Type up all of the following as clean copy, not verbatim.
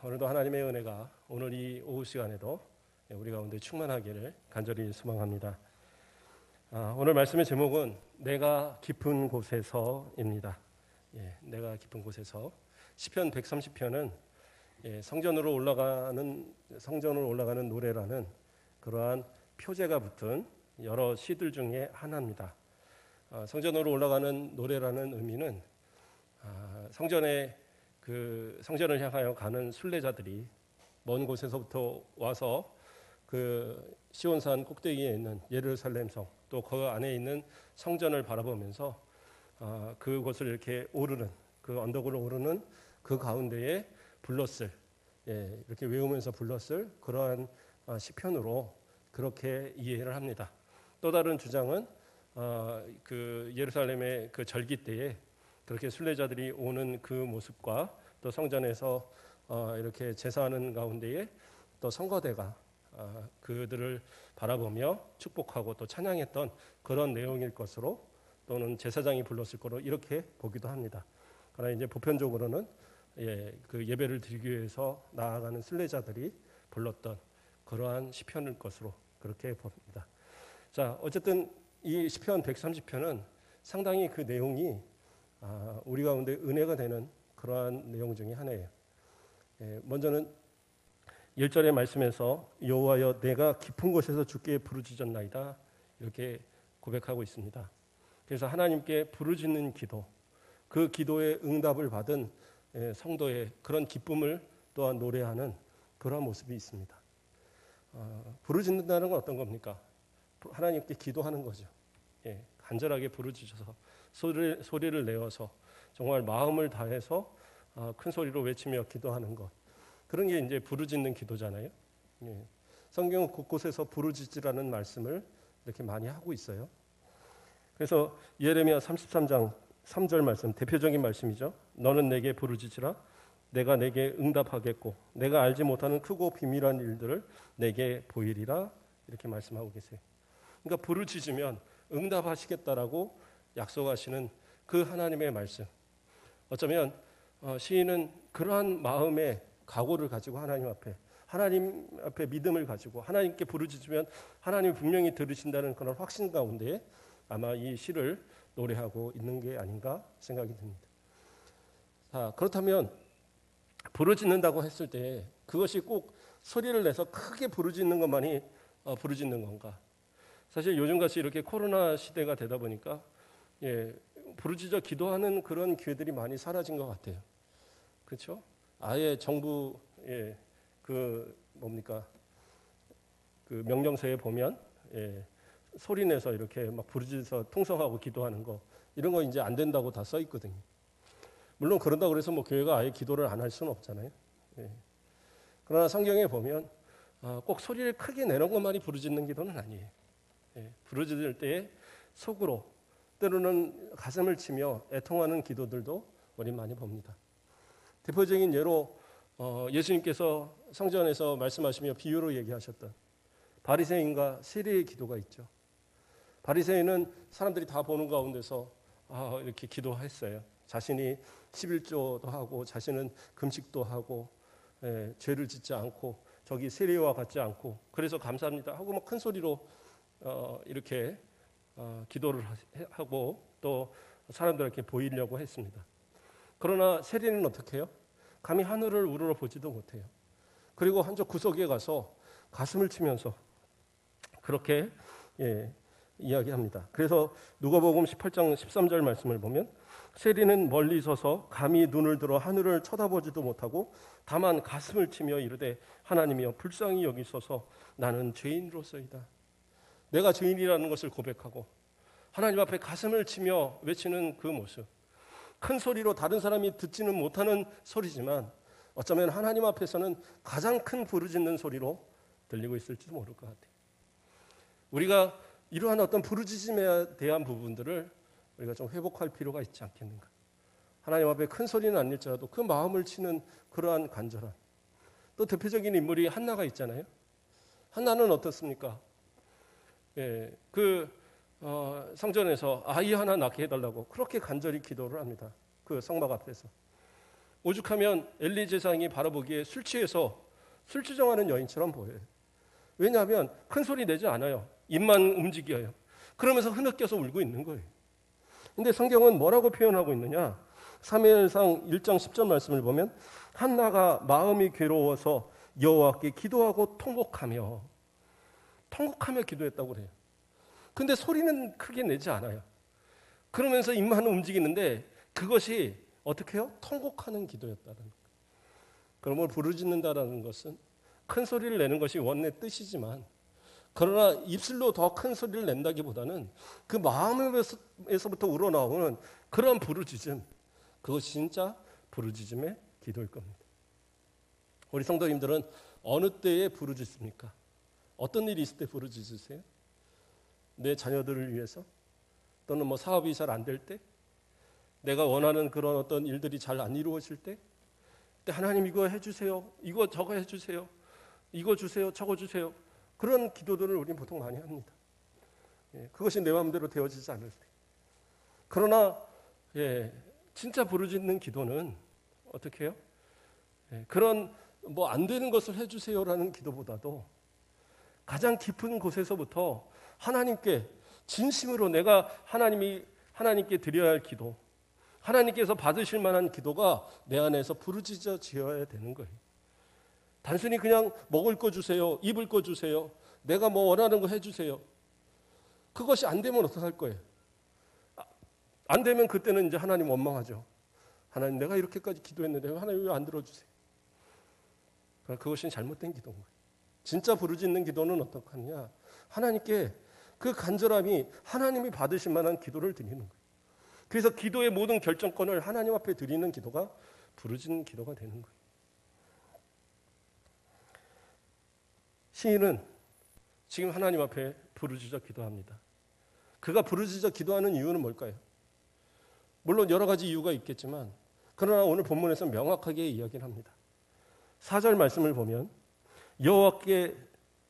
오늘도 하나님의 은혜가 오늘 이 오후 시간에도 우리 가운데 충만하기를 간절히 소망합니다. 오늘 말씀의 제목은 내가 깊은 곳에서입니다. 내가 깊은 곳에서 시편 130편은 성전으로 올라가는 노래라는 그러한 표제가 붙은 여러 시들 중에 하나입니다. 성전으로 올라가는 노래라는 의미는 성전을 향하여 가는 순례자들이 먼 곳에서부터 와서 그 시온산 꼭대기에 있는 예루살렘 성, 또 그 안에 있는 성전을 바라보면서 그곳을 이렇게 오르는, 그 언덕을 오르는 그 가운데에 불렀을, 이렇게 외우면서 불렀을 그러한 시편으로 그렇게 이해를 합니다. 또 다른 주장은 그 예루살렘의 그 절기 때에 그렇게 순례자들이 오는 그 모습과 또 성전에서 이렇게 제사하는 가운데에 또 성거대가 그들을 바라보며 축복하고 또 찬양했던 그런 내용일 것으로, 또는 제사장이 불렀을 거로 이렇게 보기도 합니다. 그러나 이제 보편적으로는 그 예배를 드리기 위해서 나아가는 순례자들이 불렀던 그러한 시편일 것으로 그렇게 봅니다. 자, 어쨌든 이 시편 130편은 상당히 그 내용이 우리 가운데 은혜가 되는 그러한 내용 중에 하나예요. 먼저는 1절의 말씀에서 여호와여 내가 깊은 곳에서 주께 부르짖었나이다 이렇게 고백하고 있습니다. 그래서 하나님께 부르짖는 기도, 그 기도의 응답을 받은 성도의 그런 기쁨을 또한 노래하는 그런 모습이 있습니다. 부르짖는다는 건 어떤 겁니까? 하나님께 기도하는 거죠. 간절하게 부르짖어서 소리를 내어서 정말 마음을 다해서 큰 소리로 외치며 기도하는 것, 그런 게 이제 부르짖는 기도잖아요. 성경은 곳곳에서 부르짖으라는 말씀을 이렇게 많이 하고 있어요. 그래서 예레미야 33장 3절 말씀, 대표적인 말씀이죠. 너는 내게 부르짖으라 내가 내게 응답하겠고 내가 알지 못하는 크고 비밀한 일들을 내게 보이리라 이렇게 말씀하고 계세요. 그러니까 부르짖으면 응답하시겠다라고 약속하시는 그 하나님의 말씀. 어쩌면 시인은 그러한 마음의 각오를 가지고 하나님 앞에 믿음을 가지고 하나님께 부르짖으면 하나님이 분명히 들으신다는 그런 확신 가운데 아마 이 시를 노래하고 있는 게 아닌가 생각이 듭니다. 그렇다면 부르짖는다고 했을 때 그것이 꼭 소리를 내서 크게 부르짖는 것만이 부르짖는 건가? 사실 요즘같이 이렇게 코로나 시대가 되다 보니까 부르짖어 기도하는 그런 기회들이 많이 사라진 것 같아요. 그렇죠? 아예 정부의 그 명령서에 보면 소리 내서 이렇게 막 부르짖어서 통성하고 기도하는 거, 이런 거 이제 안 된다고 다 써 있거든요. 물론 그런다고 해서 뭐 교회가 아예 기도를 안 할 수는 없잖아요. 그러나 성경에 보면 꼭 소리를 크게 내는 것만이 부르짖는 기도는 아니에요. 부르짖을 때에 속으로, 때로는 가슴을 치며 애통하는 기도들도 우리 많이 봅니다. 대표적인 예로 예수님께서 성전에서 말씀하시며 비유로 얘기하셨던 바리새인과 세리의 기도가 있죠. 바리새인은 사람들이 다 보는 가운데서 이렇게 기도했어요. 자신이 11조도 하고 자신은 금식도 하고 죄를 짓지 않고 저기 세리와 같지 않고 그래서 감사합니다 하고 막 큰 소리로 이렇게 기도를 하고 또 사람들에게 보이려고 했습니다. 그러나 세리는 어떻게 해요? 감히 하늘을 우러러 보지도 못해요. 그리고 한쪽 구석에 가서 가슴을 치면서 그렇게 이야기합니다. 그래서 누가복음 18장 13절 말씀을 보면 세리는 멀리 서서 감히 눈을 들어 하늘을 쳐다보지도 못하고 다만 가슴을 치며 이르되 하나님이여 불쌍히 여기소서 나는 죄인으로서이다. 내가 죄인이라는 것을 고백하고 하나님 앞에 가슴을 치며 외치는 그 모습, 큰 소리로 다른 사람이 듣지는 못하는 소리지만 어쩌면 하나님 앞에서는 가장 큰 부르짖는 소리로 들리고 있을지도 모를 것 같아요. 우리가 이러한 어떤 부르짖음에 대한 부분들을 우리가 좀 회복할 필요가 있지 않겠는가. 하나님 앞에 큰 소리는 아닐지라도 그 마음을 치는 그러한 간절함. 또 대표적인 인물이 한나가 있잖아요. 한나는 어떻습니까? 성전에서 아이 하나 낳게 해달라고 그렇게 간절히 기도를 합니다. 그 성막 앞에서. 오죽하면 엘리 제사장이 바라보기에 술 취해서 술주정하는 여인처럼 보여요. 왜냐하면 큰 소리 내지 않아요. 입만 움직여요. 그러면서 흐느껴서 울고 있는 거예요. 근데 성경은 뭐라고 표현하고 있느냐? 사무엘상 1장 10절 말씀을 보면 한나가 마음이 괴로워서 여호와께 기도하고 통곡하며 기도했다고 그래요. 근데 소리는 크게 내지 않아요. 그러면서 입만 움직이는데 그것이 어떻게 해요? 통곡하는 기도였다는 거예요. 그러므로 부르짖는다라는 것은 큰 소리를 내는 것이 원래 뜻이지만, 그러나 입술로 더 큰 소리를 낸다기보다는 그 마음에서부터 우러나오는 그런 부르짖음, 그것이 진짜 부르짖음의 기도일 겁니다. 우리 성도님들은 어느 때에 부르짖습니까? 어떤 일이 있을 때 부르짖으세요? 내 자녀들을 위해서? 또는 뭐 사업이 잘 안 될 때? 내가 원하는 그런 어떤 일들이 잘 안 이루어질 때? 하나님 이거 해주세요. 이거 저거 해주세요. 이거 주세요. 저거 주세요. 그런 기도들을 우리는 보통 많이 합니다. 그것이 내 마음대로 되어지지 않을 때. 그러나 진짜 부르짖는 기도는 어떻게 해요? 그런 뭐 안 되는 것을 해주세요라는 기도보다도 가장 깊은 곳에서부터 하나님께 진심으로 내가 하나님께 드려야 할 기도, 하나님께서 받으실 만한 기도가 내 안에서 부르짖어져야 되는 거예요. 단순히 그냥 먹을 거 주세요, 입을 거 주세요, 내가 뭐 원하는 거 해주세요. 그것이 안 되면 어떡할 거예요? 안 되면 그때는 이제 하나님 원망하죠. 하나님 내가 이렇게까지 기도했는데 하나님 왜 안 들어주세요? 그것이 잘못된 기도인 거예요. 진짜 부르짖는 기도는 어떡하느냐? 하나님께 그 간절함이 하나님이 받으실 만한 기도를 드리는 거예요. 그래서 기도의 모든 결정권을 하나님 앞에 드리는 기도가 부르짖는 기도가 되는 거예요. 시인은 지금 하나님 앞에 부르짖어 기도합니다. 그가 부르짖어 기도하는 이유는 뭘까요? 물론 여러 가지 이유가 있겠지만, 그러나 오늘 본문에서 명확하게 이야기를 합니다. 4절 말씀을 보면 여호와께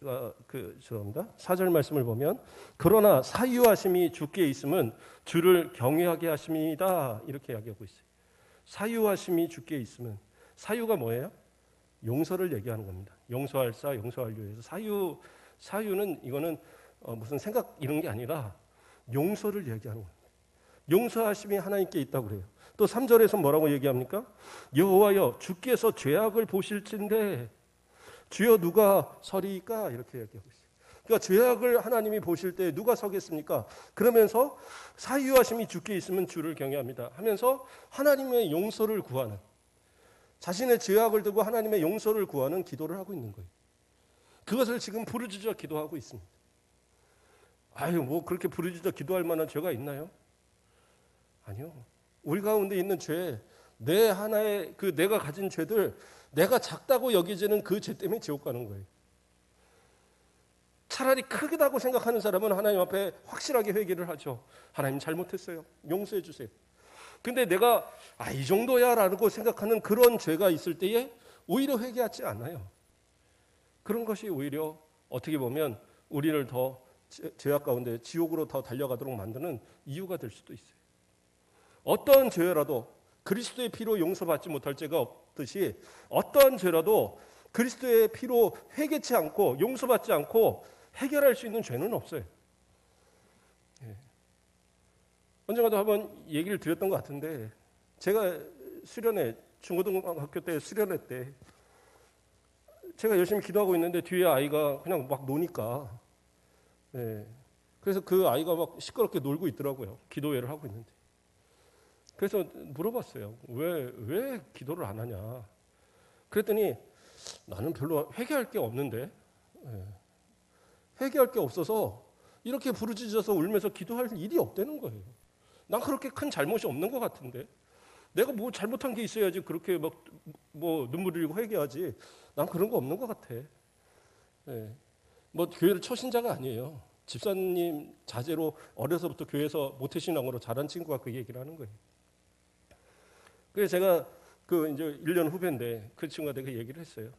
4절 말씀을 보면 그러나 사유하심이 주께 있음은 주를 경외하게 하심이다, 이렇게 이야기하고 있어요. 사유하심이 주께 있음은, 사유가 뭐예요? 용서를 얘기하는 겁니다. 용서할 사, 용서할 유에서 사유는 이거는 무슨 생각 이런 게 아니라 용서를 얘기하는 겁니다. 용서하심이 하나님께 있다고 그래요. 또 3절에서 뭐라고 얘기합니까? 여호와여 주께서 죄악을 보실진데 주여 누가 서리까, 이렇게 얘기하고 있어요. 그러니까 죄악을 하나님이 보실 때 누가 서겠습니까? 그러면서 사유하심이 주께 있으면 주를 경외합니다 하면서 하나님의 용서를 구하는, 자신의 죄악을 두고 하나님의 용서를 구하는 기도를 하고 있는 거예요. 그것을 지금 부르짖어 기도하고 있습니다. 뭐 그렇게 부르짖어 기도할 만한 죄가 있나요? 아니요. 우리 가운데 있는 죄, 내가 가진 죄들, 내가 작다고 여기지는 그 죄 때문에 지옥 가는 거예요. 차라리 크다고 생각하는 사람은 하나님 앞에 확실하게 회개를 하죠. 하나님 잘못했어요. 용서해 주세요. 근데 내가 이 정도야라고 생각하는 그런 죄가 있을 때에 오히려 회개하지 않아요. 그런 것이 오히려 어떻게 보면 우리를 더 죄악 가운데 지옥으로 더 달려가도록 만드는 이유가 될 수도 있어요. 어떤 죄라도 그리스도의 피로 용서받지 못할 죄가 없듯이 어떠한 죄라도 그리스도의 피로 회개치 않고 용서받지 않고 해결할 수 있는 죄는 없어요. 언젠가도 한번 얘기를 드렸던 것 같은데, 제가 중고등학교 때 수련회 때 제가 열심히 기도하고 있는데 뒤에 아이가 그냥 막 노니까, 그래서 그 아이가 막 시끄럽게 놀고 있더라고요. 기도회를 하고 있는데. 그래서 물어봤어요. 왜 기도를 안 하냐? 그랬더니 나는 별로 회개할 게 없는데, 회개할 게 없어서 이렇게 부르짖어서 울면서 기도할 일이 없다는 거예요. 난 그렇게 큰 잘못이 없는 것 같은데, 내가 뭐 잘못한 게 있어야지 그렇게 뭐 눈물 흘리고 회개하지. 난 그런 거 없는 것 같아. 뭐 교회를 초신자가 아니에요. 집사님 자제로 어려서부터 교회에서 모태신앙으로 자란 친구가 그 얘기를 하는 거예요. 그래서 제가 이제 1년 후배인데 그 친구가 내가 얘기를 했어요.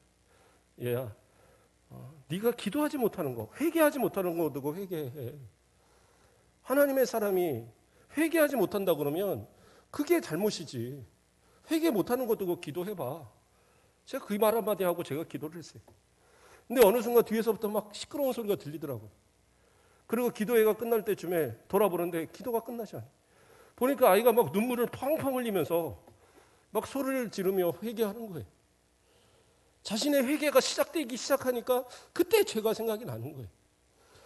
얘야, 네가 기도하지 못하는 거, 회개하지 못하는 거 두고 회개해. 하나님의 사람이 회개하지 못한다 그러면 그게 잘못이지. 회개 못하는 것도 그거 기도해봐. 제가 그 말 한마디 하고 제가 기도를 했어요. 근데 어느 순간 뒤에서부터 막 시끄러운 소리가 들리더라고요. 그리고 기도회가 끝날 때쯤에 돌아보는데 기도가 끝나지 않아요. 보니까 아이가 막 눈물을 펑펑 흘리면서 막 소리를 지르며 회개하는 거예요. 자신의 회개가 시작되기 시작하니까 그때 죄가 생각이 나는 거예요.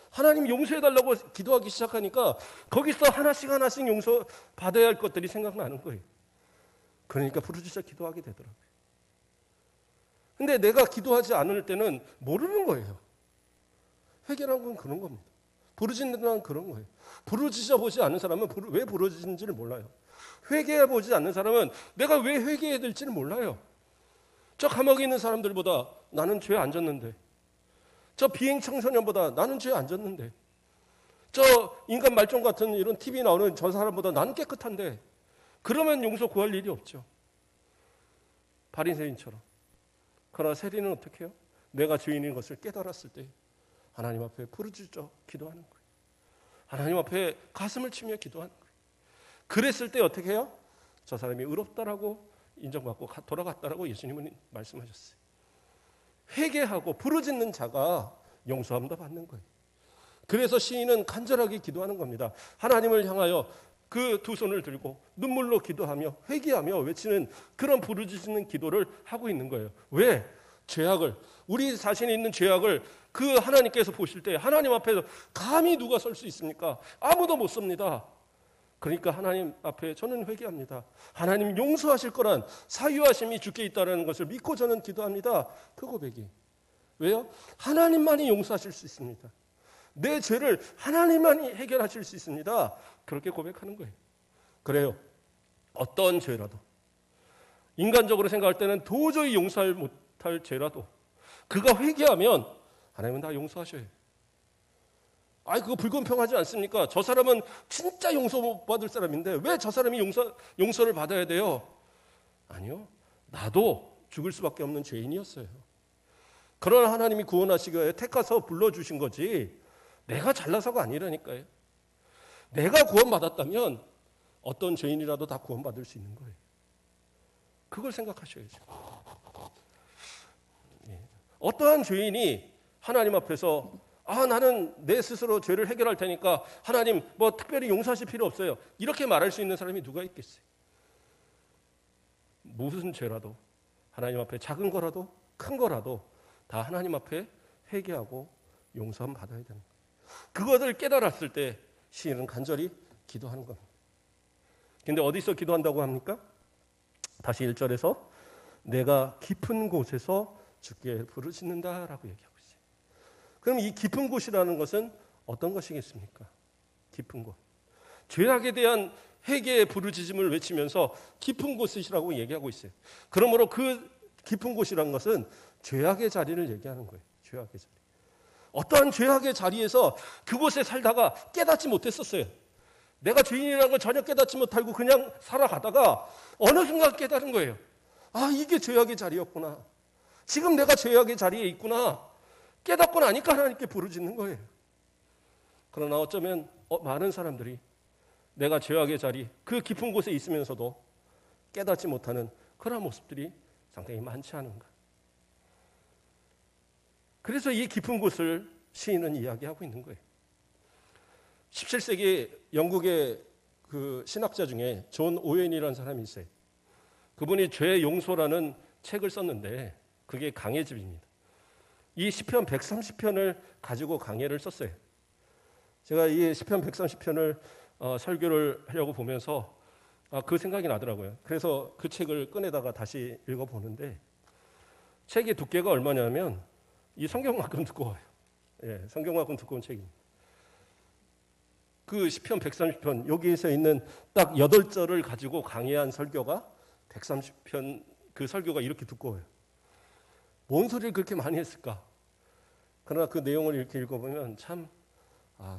하나님 용서해달라고 기도하기 시작하니까 거기서 하나씩 하나씩 용서받아야 할 것들이 생각나는 거예요. 그러니까 부르짖어 기도하게 되더라고요. 근데 내가 기도하지 않을 때는 모르는 거예요. 회개란 건 그런 겁니다. 부르짖는다는 그런 거예요. 부르짖어 보지 않는 사람은 왜 부르짖는지를 몰라요. 회개해 보지 않는 사람은 내가 왜 회개해야 될지를 몰라요. 저 감옥에 있는 사람들보다 나는 죄 안 졌는데, 저 비행 청소년보다 나는 죄 안 졌는데, 저 인간 말종 같은 이런 TV 나오는 저 사람보다 나는 깨끗한데, 그러면 용서 구할 일이 없죠. 바리새인처럼. 그러나 세리는 어떻게 해요? 내가 죄인인 것을 깨달았을 때 하나님 앞에 부르짖어 기도하는 거예요. 하나님 앞에 가슴을 치며 기도하는 거예요. 그랬을 때 어떻게 해요? 저 사람이 의롭다라고 인정받고 돌아갔다라고 예수님은 말씀하셨어요. 회개하고 부르짖는 자가 용서함도 받는 거예요. 그래서 시인은 간절하게 기도하는 겁니다. 하나님을 향하여 그 두 손을 들고 눈물로 기도하며 회개하며 외치는 그런 부르짖는 기도를 하고 있는 거예요. 왜? 죄악을, 우리 자신이 있는 죄악을 그 하나님께서 보실 때 하나님 앞에서 감히 누가 설 수 있습니까? 아무도 못 섭니다. 그러니까 하나님 앞에 저는 회개합니다. 하나님 용서하실 거란 사유하심이 주께 있다는 것을 믿고 저는 기도합니다. 그 고백이. 왜요? 하나님만이 용서하실 수 있습니다. 내 죄를 하나님만이 해결하실 수 있습니다. 그렇게 고백하는 거예요. 그래요. 어떤 죄라도 인간적으로 생각할 때는 도저히 용서할 못할 죄라도 그가 회개하면 하나님은 다 용서하셔요. 그거 불공평하지 않습니까? 저 사람은 진짜 용서 못 받을 사람인데 왜 저 사람이 용서를 받아야 돼요? 아니요. 나도 죽을 수밖에 없는 죄인이었어요. 그러나 하나님이 구원하시기에 택해서 불러주신 거지 내가 잘나서가 아니라니까요. 내가 구원받았다면 어떤 죄인이라도 다 구원받을 수 있는 거예요. 그걸 생각하셔야죠. 어떠한 죄인이 하나님 앞에서 나는 내 스스로 죄를 해결할 테니까 하나님 뭐 특별히 용서하실 필요 없어요. 이렇게 말할 수 있는 사람이 누가 있겠어요? 무슨 죄라도 하나님 앞에 작은 거라도 큰 거라도 다 하나님 앞에 회개하고 용서함 받아야 되는 거예요. 그것을 깨달았을 때 시인은 간절히 기도하는 겁니다. 근데 어디서 기도한다고 합니까? 다시 1절에서 내가 깊은 곳에서 주께 부르짖는다라고 얘기하고 있어요. 그럼 이 깊은 곳이라는 것은 어떤 것이겠습니까? 깊은 곳. 죄악에 대한 회개의 부르짖음을 외치면서 깊은 곳이라고 얘기하고 있어요. 그러므로 그 깊은 곳이라는 것은 죄악의 자리를 얘기하는 거예요. 죄악의 자리. 어떠한 죄악의 자리에서 그곳에 살다가 깨닫지 못했었어요. 내가 죄인이라는 걸 전혀 깨닫지 못하고 그냥 살아가다가 어느 순간 깨달은 거예요. 이게 죄악의 자리였구나. 지금 내가 죄악의 자리에 있구나. 깨닫고 나니까 하나님께 부르짖는 거예요. 그러나 어쩌면 많은 사람들이 내가 죄악의 자리, 그 깊은 곳에 있으면서도 깨닫지 못하는 그런 모습들이 상당히 많지 않은가. 그래서 이 깊은 곳을 시인은 이야기하고 있는 거예요. 17세기 영국의 그 신학자 중에 존 오웬이라는 사람이 있어요. 그분이 죄 용서라는 책을 썼는데 그게 강해집입니다. 이 시편 130편을 가지고 강해를 썼어요. 제가 이 시편 130편을 설교를 하려고 보면서 그 생각이 나더라고요. 그래서 그 책을 꺼내다가 다시 읽어보는데 책의 두께가 얼마냐면 이 성경만큼 두꺼워요. 성경만큼 두꺼운 책입니다. 그 시편 130편 여기에서 있는 딱 8절을 가지고 강의한 설교가 130편 그 설교가 이렇게 두꺼워요. 뭔 소리를 그렇게 많이 했을까? 그러나 그 내용을 이렇게 읽어보면 참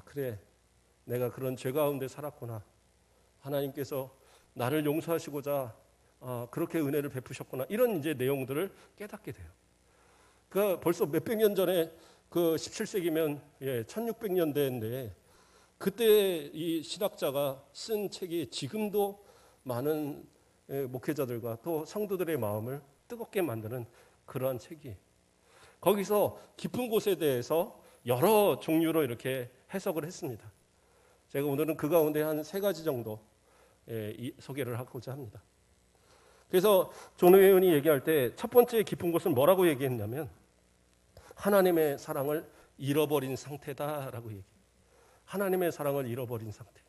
그래 내가 그런 죄 가운데 살았구나. 하나님께서 나를 용서하시고자 그렇게 은혜를 베푸셨구나. 이런 이제 내용들을 깨닫게 돼요. 그 벌써 몇백 년 전에 그 17세기면 1600년대인데 그때 이 신학자가 쓴 책이 지금도 많은 목회자들과 또 성도들의 마음을 뜨겁게 만드는 그러한 책이에요. 거기서 깊은 곳에 대해서 여러 종류로 이렇게 해석을 했습니다. 제가 오늘은 그 가운데 한 3가지 정도 소개를 하고자 합니다. 그래서 존 의원이 얘기할 때 첫 번째 깊은 곳은 뭐라고 얘기했냐면 하나님의 사랑을 잃어버린 상태다라고 얘기해요. 하나님의 사랑을 잃어버린 상태.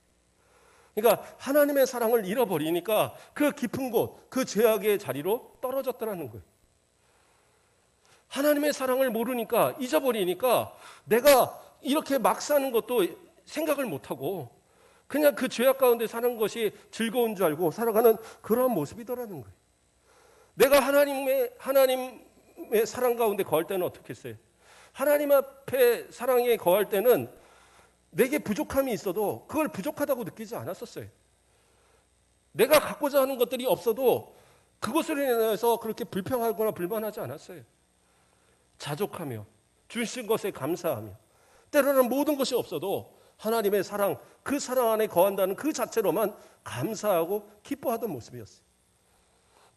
그러니까 하나님의 사랑을 잃어버리니까 그 깊은 곳, 그 죄악의 자리로 떨어졌더라는 거예요. 하나님의 사랑을 모르니까, 잊어버리니까 내가 이렇게 막 사는 것도 생각을 못하고 그냥 그 죄악 가운데 사는 것이 즐거운 줄 알고 살아가는 그런 모습이더라는 거예요. 내가 하나님의 사랑 가운데 거할 때는 어떻게 했어요? 하나님 앞에 사랑에 거할 때는 내게 부족함이 있어도 그걸 부족하다고 느끼지 않았었어요. 내가 갖고자 하는 것들이 없어도 그것으로 인해서 그렇게 불평하거나 불만하지 않았어요. 자족하며 주신 것에 감사하며 때로는 모든 것이 없어도 하나님의 사랑, 그 사랑 안에 거한다는 그 자체로만 감사하고 기뻐하던 모습이었어요.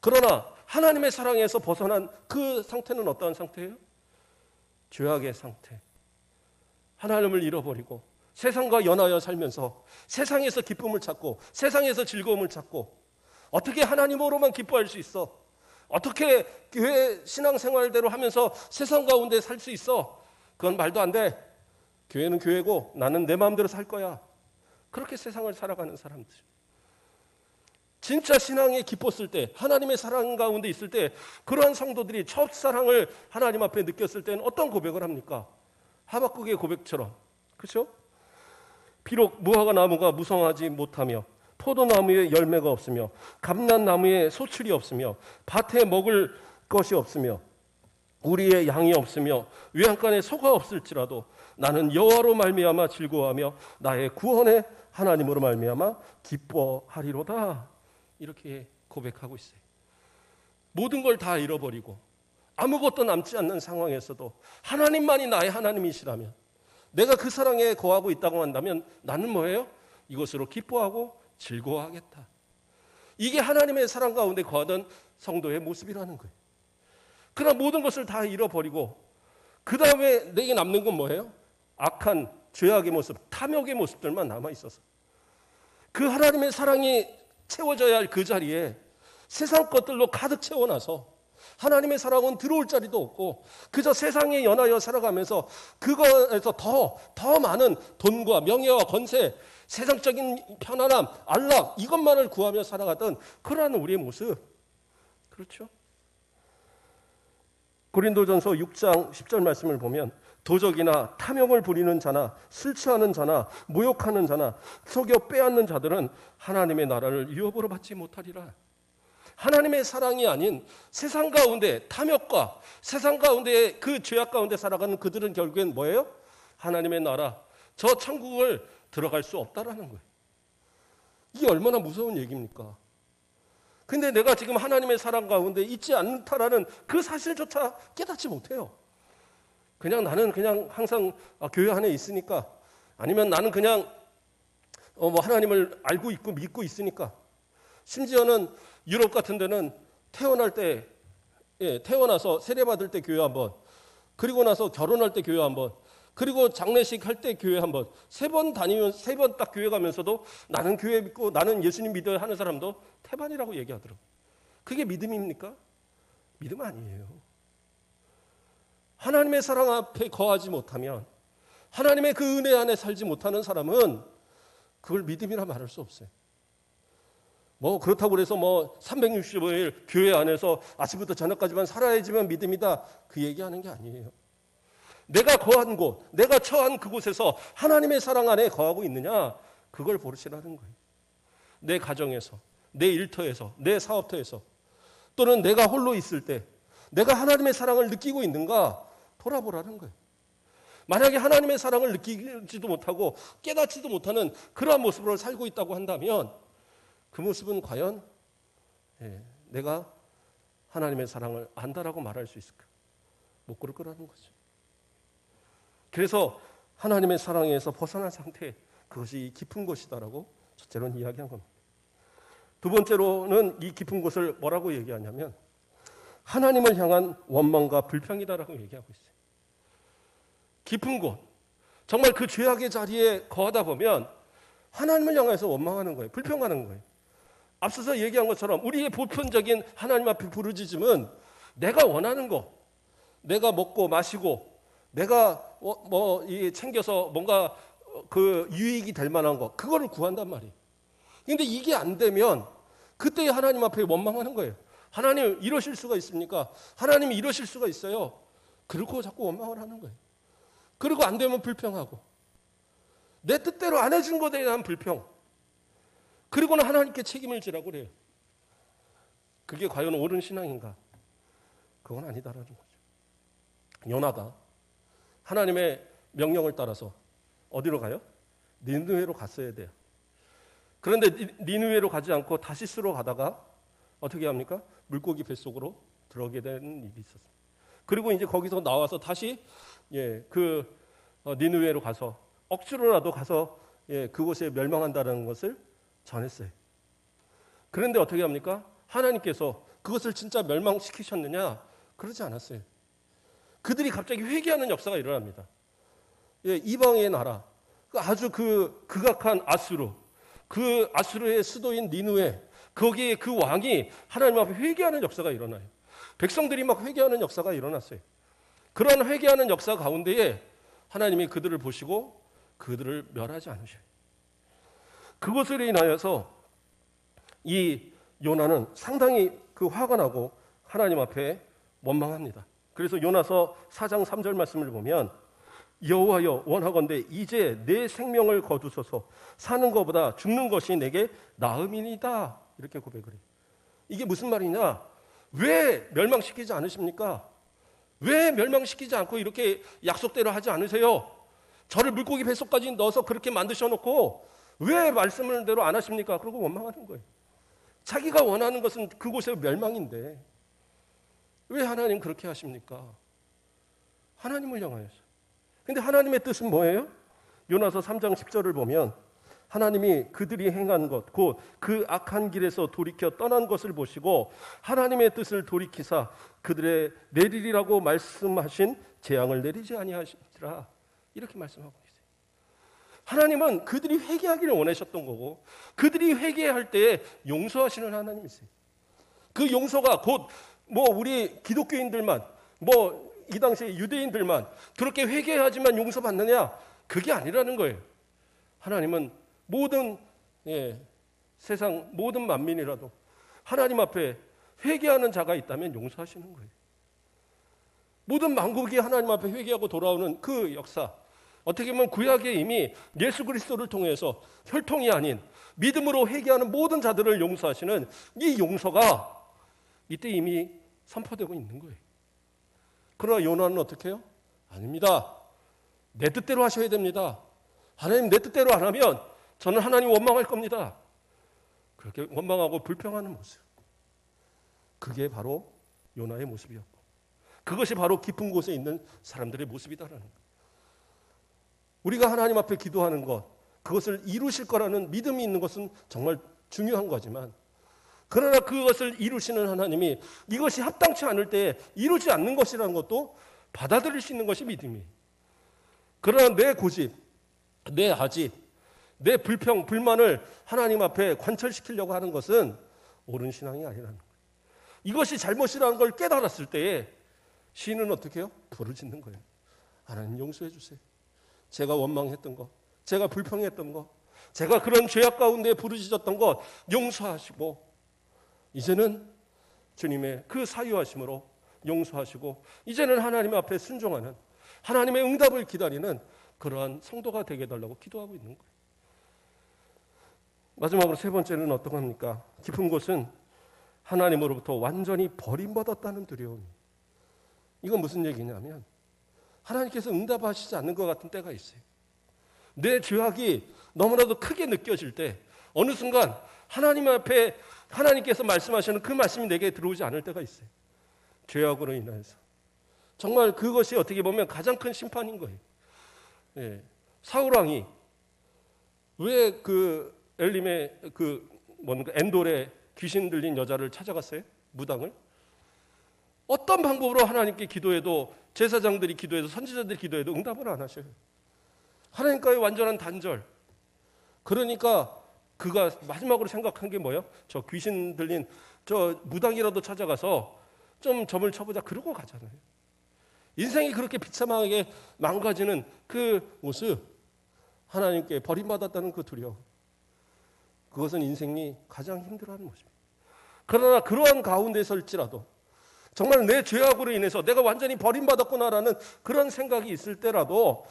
그러나 하나님의 사랑에서 벗어난 그 상태는 어떠한 상태예요? 죄악의 상태. 하나님을 잃어버리고 세상과 연하여 살면서 세상에서 기쁨을 찾고 세상에서 즐거움을 찾고 어떻게 하나님으로만 기뻐할 수 있어? 어떻게 교회 신앙생활대로 하면서 세상 가운데 살 수 있어? 그건 말도 안 돼. 교회는 교회고 나는 내 마음대로 살 거야. 그렇게 세상을 살아가는 사람들. 진짜 신앙에 기뻤을 때, 하나님의 사랑 가운데 있을 때 그러한 성도들이 첫사랑을 하나님 앞에 느꼈을 때는 어떤 고백을 합니까? 하박국의 고백처럼. 그렇죠? 비록 무화과 나무가 무성하지 못하며 포도나무에 열매가 없으며 감람나무에 소출이 없으며 밭에 먹을 것이 없으며 우리의 양이 없으며 외양간에 소가 없을지라도 나는 여호와로 말미암아 즐거워하며 나의 구원의 하나님으로 말미암아 기뻐하리로다. 이렇게 고백하고 있어요. 모든 걸 다 잃어버리고 아무것도 남지 않는 상황에서도 하나님만이 나의 하나님이시라면, 내가 그 사랑에 거하고 있다고 한다면 나는 뭐예요? 이것으로 기뻐하고 즐거워하겠다. 이게 하나님의 사랑 가운데 거하던 성도의 모습이라는 거예요. 그러나 모든 것을 다 잃어버리고 그 다음에 내게 남는 건 뭐예요? 악한 죄악의 모습, 탐욕의 모습들만 남아있어서 그 하나님의 사랑이 채워져야 할 그 자리에 세상 것들로 가득 채워놔서 하나님의 사랑은 들어올 자리도 없고 그저 세상에 연하여 살아가면서 그거에서 더 많은 돈과 명예와 권세, 세상적인 편안함, 안락 이것만을 구하며 살아가던 그러한 우리의 모습. 그렇죠? 고린도전서 6장 10절 말씀을 보면 도적이나 탐욕을 부리는 자나 술취하는 자나 모욕하는 자나 속여 빼앗는 자들은 하나님의 나라를 유업으로 받지 못하리라. 하나님의 사랑이 아닌 세상 가운데 탐욕과 세상 가운데 그 죄악 가운데 살아가는 그들은 결국엔 뭐예요? 하나님의 나라, 저 천국을 들어갈 수 없다라는 거예요. 이게 얼마나 무서운 얘기입니까? 근데 내가 지금 하나님의 사랑 가운데 있지 않다라는 그 사실조차 깨닫지 못해요. 그냥 나는 그냥 항상 교회 안에 있으니까, 아니면 나는 그냥 하나님을 알고 있고 믿고 있으니까. 심지어는 유럽 같은 데는 태어날 때, 태어나서 세례받을 때 교회 한 번, 그리고 나서 결혼할 때 교회 한 번, 그리고 장례식 할 때 교회 한 번, 3번 다니면 3번 딱 교회 가면서도 나는 교회 믿고 나는 예수님 믿어야 하는 사람도 태반이라고 얘기하더라고요. 그게 믿음입니까? 믿음 아니에요. 하나님의 사랑 앞에 거하지 못하면, 하나님의 그 은혜 안에 살지 못하는 사람은 그걸 믿음이라 말할 수 없어요. 그렇다고 해서 365일 교회 안에서 아침부터 저녁까지만 살아야지만 믿음이다, 그 얘기하는 게 아니에요. 내가 거한 곳, 내가 처한 그곳에서 하나님의 사랑 안에 거하고 있느냐, 그걸 보시라는 거예요. 내 가정에서, 내 일터에서, 내 사업터에서, 또는 내가 홀로 있을 때 내가 하나님의 사랑을 느끼고 있는가 돌아보라는 거예요. 만약에 하나님의 사랑을 느끼지도 못하고 깨닫지도 못하는 그러한 모습으로 살고 있다고 한다면 그 모습은 과연 내가 하나님의 사랑을 안다라고 말할 수 있을까? 못 그럴 거라는 거죠. 그래서 하나님의 사랑에서 벗어난 상태, 그것이 깊은 곳이다라고 첫째로는 이야기한 겁니다. 두 번째로는 이 깊은 곳을 뭐라고 얘기하냐면 하나님을 향한 원망과 불평이다라고 얘기하고 있어요. 깊은 곳, 정말 그 죄악의 자리에 거하다 보면 하나님을 향해서 원망하는 거예요. 불평하는 거예요. 앞서서 얘기한 것처럼 우리의 보편적인 하나님 앞에 부르짖음은 내가 원하는 거, 내가 먹고 마시고 내가 챙겨서 뭔가 그 유익이 될 만한 거, 그거를 구한단 말이에요. 근데 이게 안 되면 그때 하나님 앞에 원망하는 거예요. 하나님 이러실 수가 있습니까? 하나님이 이러실 수가 있어요. 그리고 자꾸 원망을 하는 거예요. 그리고 안 되면 불평하고 내 뜻대로 안 해준 것에 대한 불평, 그리고는 하나님께 책임을 지라고 그래요. 그게 과연 옳은 신앙인가? 그건 아니다라는 거죠. 요나가 하나님의 명령을 따라서 어디로 가요? 니느웨로 갔어야 돼요. 그런데 니느웨로 가지 않고 다시스로 가다가 어떻게 합니까? 물고기 뱃속으로 들어오게 되는 일이 있었어요. 그리고 이제 거기서 나와서 다시 니느웨로 가서 억지로라도 가서 그곳에 멸망한다는 것을 전했어요. 그런데 어떻게 합니까? 하나님께서 그것을 진짜 멸망시키셨느냐? 그러지 않았어요. 그들이 갑자기 회개하는 역사가 일어납니다. 이방의 나라, 아주 극악한 아수르, 그 아수르의 수도인 니느웨, 거기에 그 왕이 하나님 앞에 회개하는 역사가 일어나요. 백성들이 막 회개하는 역사가 일어났어요. 그런 회개하는 역사 가운데에 하나님이 그들을 보시고 그들을 멸하지 않으셔요. 그것으로 인하여서 이 요나는 상당히 화가 나고 하나님 앞에 원망합니다. 그래서 요나서 4장 3절 말씀을 보면 여호와여 원하건대 이제 내 생명을 거두소서 사는 것보다 죽는 것이 내게 나음이니이다. 이렇게 고백을 해요. 이게 무슨 말이냐? 왜 멸망시키지 않으십니까? 왜 멸망시키지 않고 이렇게 약속대로 하지 않으세요? 저를 물고기 뱃속까지 넣어서 그렇게 만드셔놓고 왜 말씀을 대로 안 하십니까? 그러고 원망하는 거예요. 자기가 원하는 것은 그곳의 멸망인데 왜 하나님 그렇게 하십니까? 하나님을 향하여서. 근데 하나님의 뜻은 뭐예요? 요나서 3장 10절을 보면 하나님이 그들이 행한 것, 곧 그 악한 길에서 돌이켜 떠난 것을 보시고 하나님의 뜻을 돌이키사 그들의 내리리라고 말씀하신 재앙을 내리지 아니하시리라. 이렇게 말씀하고 있어요. 하나님은 그들이 회개하기를 원하셨던 거고 그들이 회개할 때 용서하시는 하나님이세요. 그 용서가 곧 우리 기독교인들만 이 당시 유대인들만 그렇게 회개하지만 용서받느냐? 그게 아니라는 거예요. 하나님은 모든 세상 모든 만민이라도 하나님 앞에 회개하는 자가 있다면 용서하시는 거예요. 모든 만국이 하나님 앞에 회개하고 돌아오는 그 역사, 어떻게 보면 구약에 이미 예수 그리스도를 통해서 혈통이 아닌 믿음으로 회개하는 모든 자들을 용서하시는 이 용서가 이때 이미 선포되고 있는 거예요. 그러나 요나는 어떻게 해요? 아닙니다. 내 뜻대로 하셔야 됩니다. 하나님 내 뜻대로 안 하면 저는 하나님 원망할 겁니다. 그렇게 원망하고 불평하는 모습. 그게 바로 요나의 모습이었고 그것이 바로 깊은 곳에 있는 사람들의 모습이다라는 거예요. 우리가 하나님 앞에 기도하는 것, 그것을 이루실 거라는 믿음이 있는 것은 정말 중요한 거지만 그러나 그것을 이루시는 하나님이 이것이 합당치 않을 때 이루지 않는 것이라는 것도 받아들일 수 있는 것이 믿음이에요. 그러나 내 고집, 내 아집, 내 불평, 불만을 하나님 앞에 관철시키려고 하는 것은 옳은 신앙이 아니라는 거예요. 이것이 잘못이라는 걸 깨달았을 때에 시인은 어떻게 해요? 부르짖는 거예요. 하나님 용서해 주세요. 제가 원망했던 것, 제가 불평했던 것, 제가 그런 죄악 가운데 부르짖었던 것 용서하시고 이제는 주님의 그 사유하심으로 용서하시고 이제는 하나님 앞에 순종하는 하나님의 응답을 기다리는 그러한 성도가 되게 해달라고 기도하고 있는 거예요. 마지막으로 세 번째는 어떤 겁니까? 깊은 곳은 하나님으로부터 완전히 버림받았다는 두려움. 이건 무슨 얘기냐면 하나님께서 응답하시지 않는 것 같은 때가 있어요. 내 죄악이 너무나도 크게 느껴질 때 어느 순간 하나님 앞에 하나님께서 말씀하시는 그 말씀이 내게 들어오지 않을 때가 있어요. 죄악으로 인해서. 정말 그것이 어떻게 보면 가장 큰 심판인 거예요. 사울 왕이 왜 엘림의 뭔가 엔돌에 귀신 들린 여자를 찾아갔어요? 무당을? 어떤 방법으로 하나님께 기도해도, 제사장들이 기도해도, 선지자들이 기도해도 응답을 안 하셔요. 하나님과의 완전한 단절. 그러니까 그가 마지막으로 생각한 게 뭐예요? 저 귀신 들린 저 무당이라도 찾아가서 좀 점을 쳐보자, 그러고 가잖아요. 인생이 그렇게 비참하게 망가지는 그 모습, 하나님께 버림받았다는 그 두려움, 그것은 인생이 가장 힘들어하는 모습입니다. 그러나 그러한 가운데설지라도 정말 내 죄악으로 인해서 내가 완전히 버림받았구나라는 그런 생각이 있을 때라도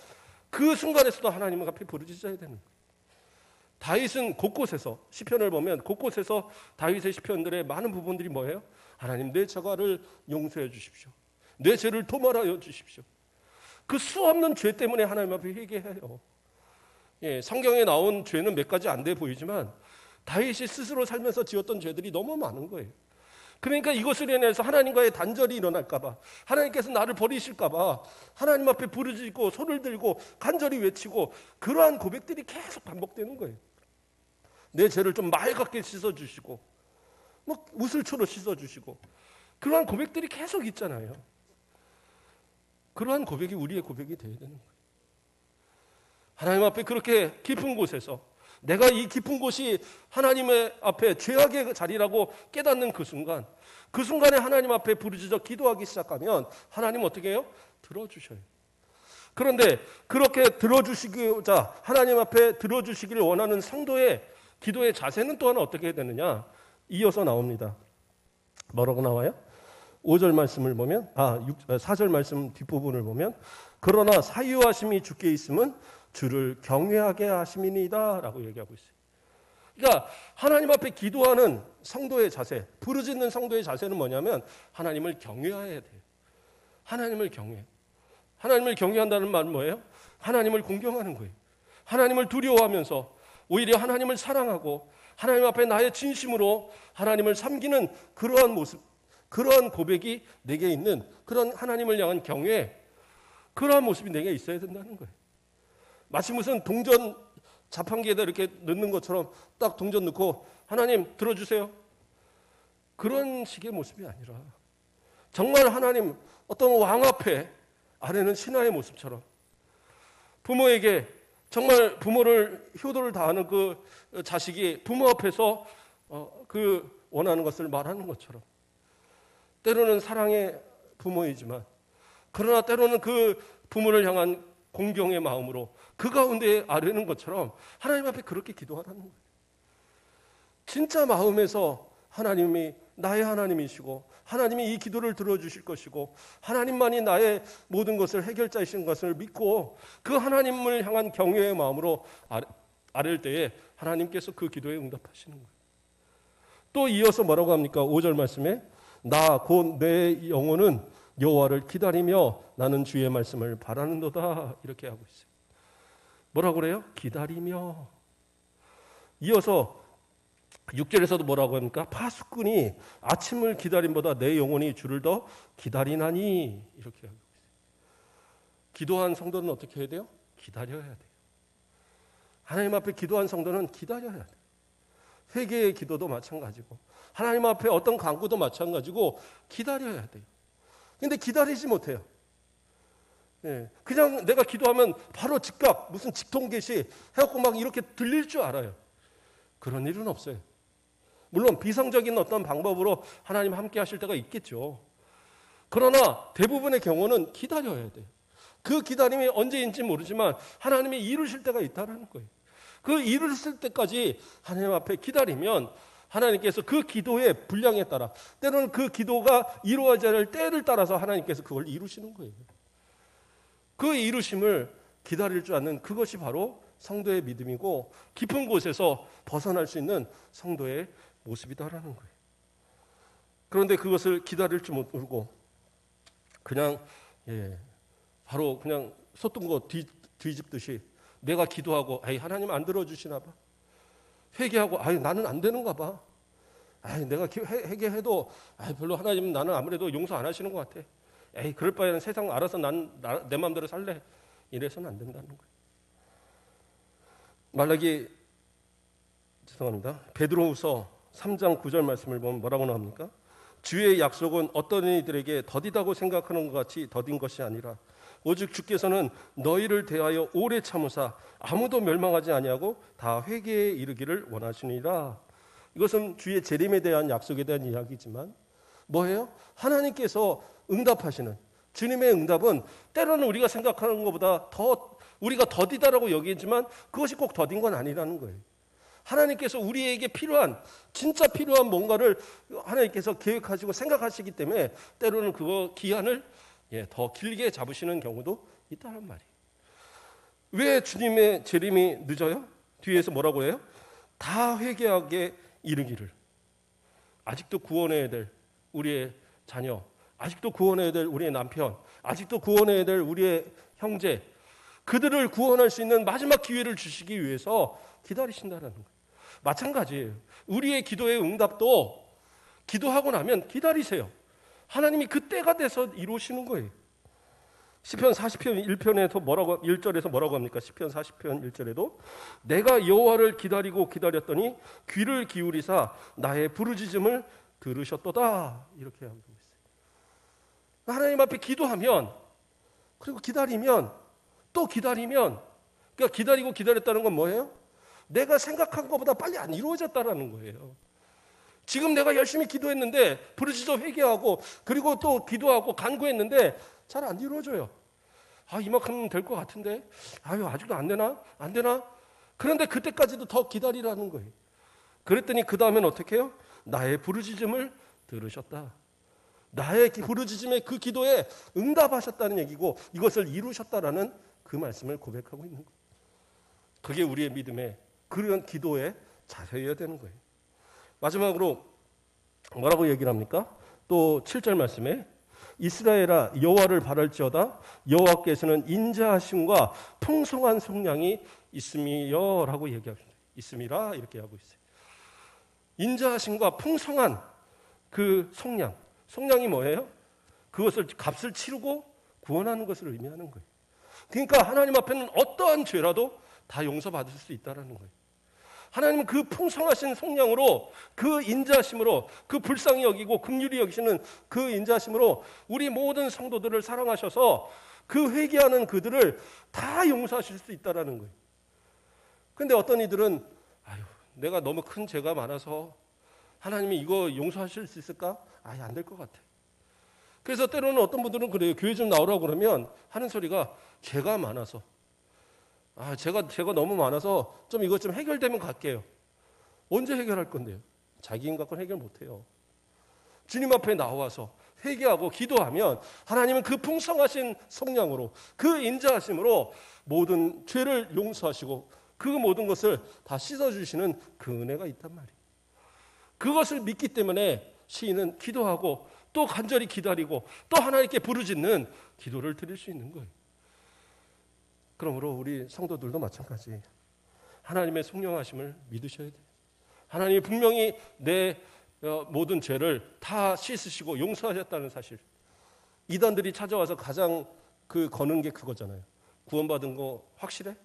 그 순간에서도 하나님 앞에 부르짖어야 되는 거예요. 다윗은 곳곳에서, 시편을 보면 곳곳에서 다윗의 시편들의 많은 부분들이 뭐예요? 하나님, 내 저가를 용서해 주십시오. 내 죄를 도말하여 주십시오. 그 수없는 죄 때문에 하나님 앞에 회개해요. 예, 성경에 나온 죄는 몇 가지 안 돼 보이지만 다윗이 스스로 살면서 지었던 죄들이 너무 많은 거예요. 그러니까 이것을 인해서 하나님과의 단절이 일어날까 봐, 하나님께서 나를 버리실까 봐 하나님 앞에 부르짖고 손을 들고 간절히 외치고, 그러한 고백들이 계속 반복되는 거예요. 내 죄를 좀 맑게 씻어주시고, 뭐 우슬초로 씻어주시고, 그러한 고백들이 계속 있잖아요. 그러한 고백이 우리의 고백이 되어야 되는 거예요. 하나님 앞에 그렇게 깊은 곳에서, 내가 이 깊은 곳이 하나님의 앞에 죄악의 자리라고 깨닫는 그 순간에 하나님 앞에 부르짖어 기도하기 시작하면 하나님 어떻게 해요? 들어주셔요. 그런데 그렇게 들어주시고자 하나님 앞에 들어주시기를 원하는 성도의 기도의 자세는 또한 어떻게 해야 되느냐? 이어서 나옵니다. 뭐라고 나와요? 5절 말씀을 보면, 4절 말씀 뒷부분을 보면, 그러나 사유하심이 주께 있음은 주를 경외하게 하심이니이다 라고 얘기하고 있어요. 그러니까 하나님 앞에 기도하는 성도의 자세, 부르짖는 성도의 자세는 뭐냐면 하나님을 경외해야 돼요. 하나님을 경외. 하나님을 경외한다는 말은 뭐예요? 하나님을 공경하는 거예요. 하나님을 두려워하면서 오히려 하나님을 사랑하고 하나님 앞에 나의 진심으로 하나님을 섬기는 그러한 모습, 그러한 고백이 내게 있는 그런 하나님을 향한 경외, 그러한 모습이 내게 있어야 된다는 거예요. 마치 무슨 동전 자판기에다 이렇게 넣는 것처럼 딱 동전 넣고 하나님 들어주세요, 그런 식의 모습이 아니라 정말 하나님, 어떤 왕 앞에 아래는 신하의 모습처럼, 부모에게 정말 부모를 효도를 다하는 그 자식이 부모 앞에서 그 원하는 것을 말하는 것처럼, 때로는 사랑의 부모이지만 그러나 때로는 그 부모를 향한 공경의 마음으로 그 가운데 아뢰는 것처럼 하나님 앞에 그렇게 기도하라는 거예요. 진짜 마음에서 하나님이 나의 하나님이시고 하나님이 이 기도를 들어주실 것이고 하나님만이 나의 모든 것을 해결자이신 것을 믿고 그 하나님을 향한 경외의 마음으로 아랠 때에 하나님께서 그 기도에 응답하시는 거예요. 또 이어서 뭐라고 합니까? 5절 말씀에 나 곧 내 영혼은 여호와를 기다리며 나는 주의 말씀을 바라는도다, 이렇게 하고 있어요. 뭐라고 그래요? 기다리며. 이어서 6절에서도 뭐라고 합니까? 파수꾼이 아침을 기다림보다 내 영혼이 주를 더 기다리나니, 이렇게 하고 있어요. 기도한 성도는 어떻게 해야 돼요? 기다려야 돼요. 하나님 앞에 기도한 성도는 기다려야 돼요. 회개의 기도도 마찬가지고 하나님 앞에 어떤 간구도 마찬가지고 기다려야 돼요. 근데 기다리지 못해요. 예, 그냥 내가 기도하면 바로 즉각 무슨 직통계시 해갖고 막 이렇게 들릴 줄 알아요. 그런 일은 없어요. 물론 비상적인 어떤 방법으로 하나님 함께 하실 때가 있겠죠. 그러나 대부분의 경우는 기다려야 돼요. 그 기다림이 언제인지 모르지만 하나님이 이루실 때가 있다는 거예요. 그 이루실 때까지 하나님 앞에 기다리면 하나님께서 그 기도의 분량에 따라, 때로는 그 기도가 이루어져야 할 때를 따라서 하나님께서 그걸 이루시는 거예요. 그 이루심을 기다릴 줄 아는 그것이 바로 성도의 믿음이고 깊은 곳에서 벗어날 수 있는 성도의 모습이다라는 거예요. 그런데 그것을 기다릴 줄 모르고 그냥 바로 그냥 솥든 거 뒤집듯이 내가 기도하고 하나님 안 들어주시나 봐, 회개하고 나는 안 되는가 봐, 내가 회개해도 별로 하나님 나는 아무래도 용서 안 하시는 것 같아, 그럴 바에는 세상 알아서 내 마음대로 살래, 이래서는 안 된다는 거예요. 말라기 죄송합니다. 베드로후서 3장 9절 말씀을 보면 뭐라고 나옵니까? 주의 약속은 어떤 이들에게 더디다고 생각하는 것 같이 더딘 것이 아니라 오직 주께서는 너희를 대하여 오래 참으사 아무도 멸망하지 아니하고 다 회개에 이르기를 원하시니라. 이것은 주의 재림에 대한 약속에 대한 이야기지만 뭐예요? 하나님께서 응답하시는 주님의 응답은 때로는 우리가 생각하는 것보다 더 우리가 더디다라고 여기지만 그것이 꼭 더딘 건 아니라는 거예요. 하나님께서 우리에게 필요한 진짜 필요한 뭔가를 하나님께서 계획하시고 생각하시기 때문에 때로는 그거 기한을 더 길게 잡으시는 경우도 있다는 말이에요. 왜 주님의 재림이 늦어요? 뒤에서 뭐라고 해요? 다 회개하게 이르기를. 아직도 구원해야 될 우리의 자녀, 아직도 구원해야 될 우리의 남편, 아직도 구원해야 될 우리의 형제, 그들을 구원할 수 있는 마지막 기회를 주시기 위해서 기다리신다는 거예요. 마찬가지예요. 우리의 기도의 응답도 기도하고 나면 기다리세요. 하나님이 그때가 돼서 이루시는 거예요. 시편 40편 1편에서 뭐라고 1절에서 뭐라고 합니까? 시편 40편 1절에도 내가 여호와를 기다리고 기다렸더니 귀를 기울이사 나의 부르짖음을 들으셨도다. 이렇게 하고 있어요. 하나님 앞에 기도하면 그리고 기다리면 또 기다리면 그러니까 기다리고 기다렸다는 건 뭐예요? 내가 생각한 것보다 빨리 안 이루어졌다라는 거예요. 지금 내가 열심히 기도했는데 부르짖어 회개하고 그리고 또 기도하고 간구했는데 잘 안 이루어져요. 이만큼 될 것 같은데 아직도 안 되나? 안 되나? 그런데 그때까지도 더 기다리라는 거예요. 그랬더니 그 다음엔 어떻게 해요? 나의 부르짖음을 들으셨다. 나의 부르짖음의 그 기도에 응답하셨다는 얘기고 이것을 이루셨다라는 그 말씀을 고백하고 있는 거예요. 그게 우리의 믿음의 그런 기도의 자세여야 되는 거예요. 마지막으로 뭐라고 얘기를 합니까? 또 7절 말씀에 이스라엘아 여호와를 바랄지어다 여호와께서는 인자하심과 풍성한 속량이 있음이여라고 얘기하고 있음이라 이렇게 하고 있어요. 인자하심과 풍성한 그 속량이 뭐예요? 그것을 값을 치르고 구원하는 것을 의미하는 거예요. 그러니까 하나님 앞에는 어떠한 죄라도 다 용서받을 수 있다는 거예요. 하나님은 그 풍성하신 속량으로 그 인자심으로 그 불쌍히 여기고 긍휼히 여기시는 그 인자심으로 우리 모든 성도들을 사랑하셔서 그 회개하는 그들을 다 용서하실 수 있다는 거예요. 그런데 어떤 이들은 내가 너무 큰 죄가 많아서 하나님이 이거 용서하실 수 있을까? 안 될 것 같아. 그래서 때로는 어떤 분들은 그래요. 교회 좀 나오라고 그러면 하는 소리가 죄가 많아서 제가 너무 많아서 좀 이것 좀 해결되면 갈게요. 언제 해결할 건데요? 자기 힘 갖고는 해결 못해요. 주님 앞에 나와서 회개하고 기도하면 하나님은 그 풍성하신 속량으로 그 인자하심으로 모든 죄를 용서하시고 그 모든 것을 다 씻어주시는 그 은혜가 있단 말이에요. 그것을 믿기 때문에 시인은 기도하고 또 간절히 기다리고 또 하나님께 부르짖는 기도를 드릴 수 있는 거예요. 그러므로 우리 성도들도 마찬가지 하나님의 속량하심을 믿으셔야 돼요. 하나님이 분명히 내 모든 죄를 다 씻으시고 용서하셨다는 사실. 이단들이 찾아와서 가장 거는 게 그거잖아요. 구원받은 거 확실해?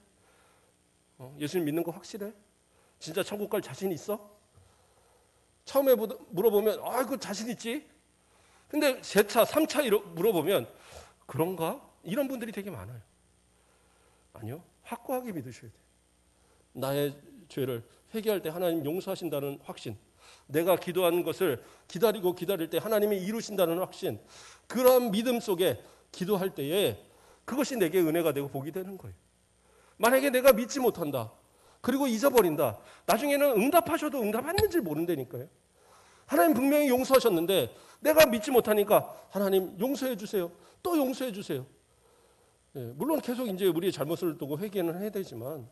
예수님 믿는 거 확실해? 진짜 천국 갈 자신 있어? 처음에 물어보면 그 자신 있지? 근데 재차 3차 물어보면 그런가? 이런 분들이 되게 많아요. 아니요. 확고하게 믿으셔야 돼요. 나의 죄를 회개할 때 하나님 용서하신다는 확신, 내가 기도하는 것을 기다리고 기다릴 때 하나님이 이루신다는 확신, 그런 믿음 속에 기도할 때에 그것이 내게 은혜가 되고 복이 되는 거예요. 만약에 내가 믿지 못한다. 그리고 잊어버린다. 나중에는 응답하셔도 응답했는지 모른다니까요. 하나님 분명히 용서하셨는데 내가 믿지 못하니까 하나님 용서해 주세요. 또 용서해 주세요. 물론 계속 이제 우리의 잘못을 두고 회개는 해야 되지만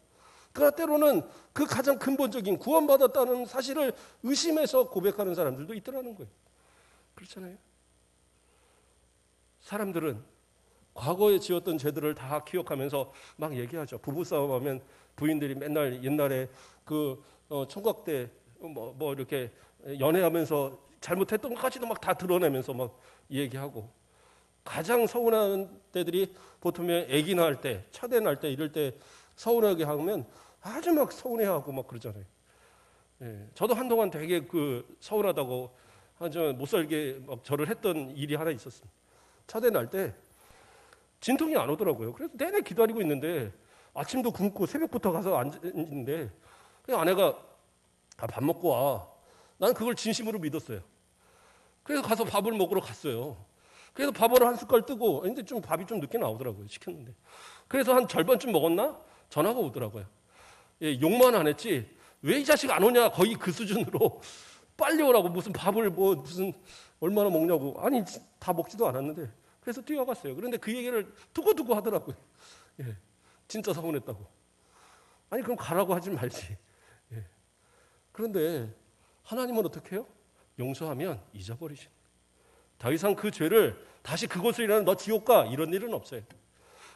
그러나 때로는 그 가장 근본적인 구원받았다는 사실을 의심해서 고백하는 사람들도 있더라는 거예요. 그렇잖아요. 사람들은 과거에 지었던 죄들을 다 기억하면서 막 얘기하죠. 부부싸움하면 부인들이 맨날 옛날에 총각 때 뭐 이렇게 연애하면서 잘못했던 것까지도 막 다 드러내면서 막 얘기하고 가장 서운한 때들이 보통 아기 낳을 때, 차대 낳을 때 이럴 때 서운하게 하면 아주 막 서운해하고 막 그러잖아요. 예, 저도 한동안 되게 그 서운하다고 한좀 못 살게 막 절을 했던 일이 하나 있었습니다. 차대 날 때 진통이 안 오더라고요. 그래서 내내 기다리고 있는데 아침도 굶고 새벽부터 가서 앉는데 아내가 밥 먹고 와. 나는 그걸 진심으로 믿었어요. 그래서 가서 밥을 먹으러 갔어요. 그래서 밥을 한 숟갈 뜨고 근데 좀 밥이 좀 늦게 나오더라고요. 시켰는데. 그래서 한 절반쯤 먹었나? 전화가 오더라고요. 예, 욕만 안 했지. 왜 이 자식 안 오냐? 거의 그 수준으로 빨리 오라고 무슨 밥을 뭐 무슨 얼마나 먹냐고. 아니 다 먹지도 않았는데. 그래서 뛰어갔어요. 그런데 그 얘기를 두고두고 하더라고요. 예, 진짜 서운했다고. 아니 그럼 가라고 하지 말지. 예. 그런데 하나님은 어떻게 해요? 용서하면 잊어버리신. 더 이상 그 죄를 다시 그곳을 일하는 너 지옥 가 이런 일은 없어요.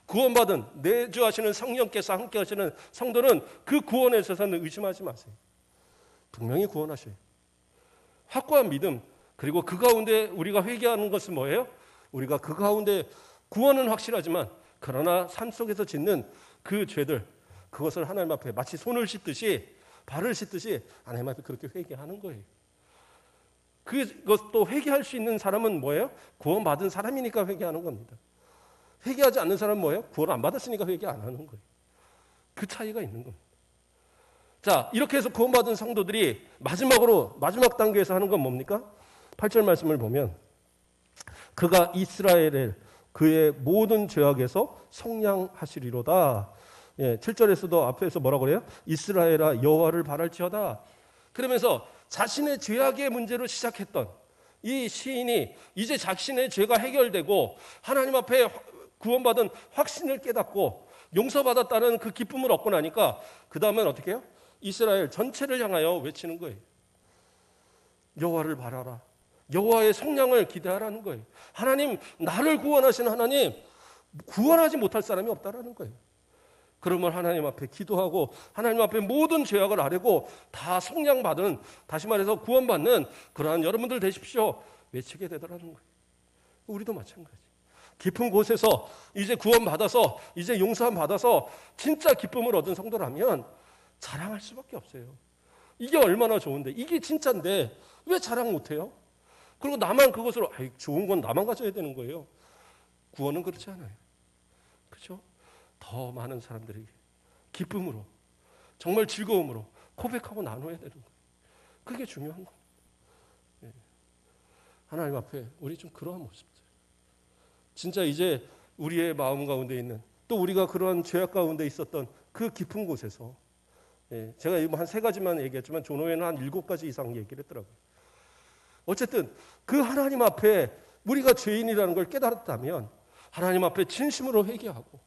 구원받은 내주하시는 성령께서 함께 하시는 성도는 그 구원에 있어서는 의심하지 마세요. 분명히 구원하셔요. 확고한 믿음 그리고 그 가운데 우리가 회개하는 것은 뭐예요? 우리가 그 가운데 구원은 확실하지만 그러나 삶 속에서 짓는 그 죄들 그것을 하나님 앞에 마치 손을 씻듯이 발을 씻듯이 하나님 앞에 그렇게 회개하는 거예요. 그것도 회개할 수 있는 사람은 뭐예요? 구원받은 사람이니까 회개하는 겁니다. 회개하지 않는 사람은 뭐예요? 구원 안 받았으니까 회개 안 하는 거예요. 그 차이가 있는 겁니다. 자, 이렇게 해서 구원받은 성도들이 마지막 단계에서 하는 건 뭡니까? 8절 말씀을 보면 그가 이스라엘을 그의 모든 죄악에서 속량하시리로다. 예, 7절에서도 앞에서 뭐라고 그래요? 이스라엘아 여호와를 바랄지어다. 그러면서 자신의 죄악의 문제로 시작했던 이 시인이 이제 자신의 죄가 해결되고 하나님 앞에 구원받은 확신을 깨닫고 용서받았다는 그 기쁨을 얻고 나니까 그 다음엔 어떻게 해요? 이스라엘 전체를 향하여 외치는 거예요. 여호와를 바라라. 여호와의 속량을 기대하라는 거예요. 하나님 나를 구원하신 하나님 구원하지 못할 사람이 없다라는 거예요. 그러면 하나님 앞에 기도하고 하나님 앞에 모든 죄악을 아뢰고 다 속량받은 다시 말해서 구원받는 그러한 여러분들 되십시오 외치게 되더라는 거예요. 우리도 마찬가지. 깊은 곳에서 이제 구원받아서 이제 용서함 받아서 진짜 기쁨을 얻은 성도라면 자랑할 수밖에 없어요. 이게 얼마나 좋은데 이게 진짜인데 왜 자랑 못해요? 그리고 나만 그것으로 좋은 건 나만 가져야 되는 거예요. 구원은 그렇지 않아요. 그렇죠? 더 많은 사람들에게 기쁨으로 정말 즐거움으로 고백하고 나눠야 되는 거예요. 그게 중요한 겁니다. 예. 하나님 앞에 우리 좀 그러한 모습들 진짜 이제 우리의 마음 가운데 있는 또 우리가 그러한 죄악 가운데 있었던 그 깊은 곳에서 예. 제가 한 3가지만 얘기했지만 존 오웬은 한 7가지 이상 얘기를 했더라고요. 어쨌든 그 하나님 앞에 우리가 죄인이라는 걸 깨달았다면 하나님 앞에 진심으로 회개하고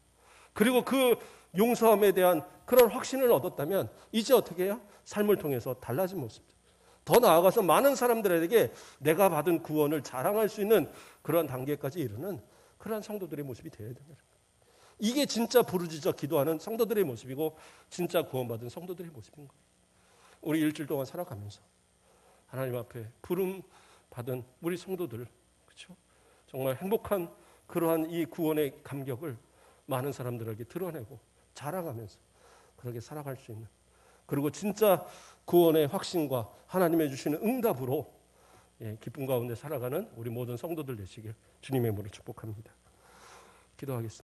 그리고 그 용서함에 대한 그런 확신을 얻었다면 이제 어떻게 해요? 삶을 통해서 달라진 모습. 더 나아가서 많은 사람들에게 내가 받은 구원을 자랑할 수 있는 그런 단계까지 이르는 그러한 성도들의 모습이 되어야 된다. 이게 진짜 부르짖어 기도하는 성도들의 모습이고 진짜 구원받은 성도들의 모습인 거예요. 우리 일주일 동안 살아가면서 하나님 앞에 부름 받은 우리 성도들, 그렇죠? 정말 행복한 그러한 이 구원의 감격을 많은 사람들에게 드러내고 자랑하면서 그렇게 살아갈 수 있는 그리고 진짜 구원의 확신과 하나님의 주시는 응답으로 기쁨 가운데 살아가는 우리 모든 성도들 되시길 주님의 이름으로 축복합니다. 기도하겠습니다.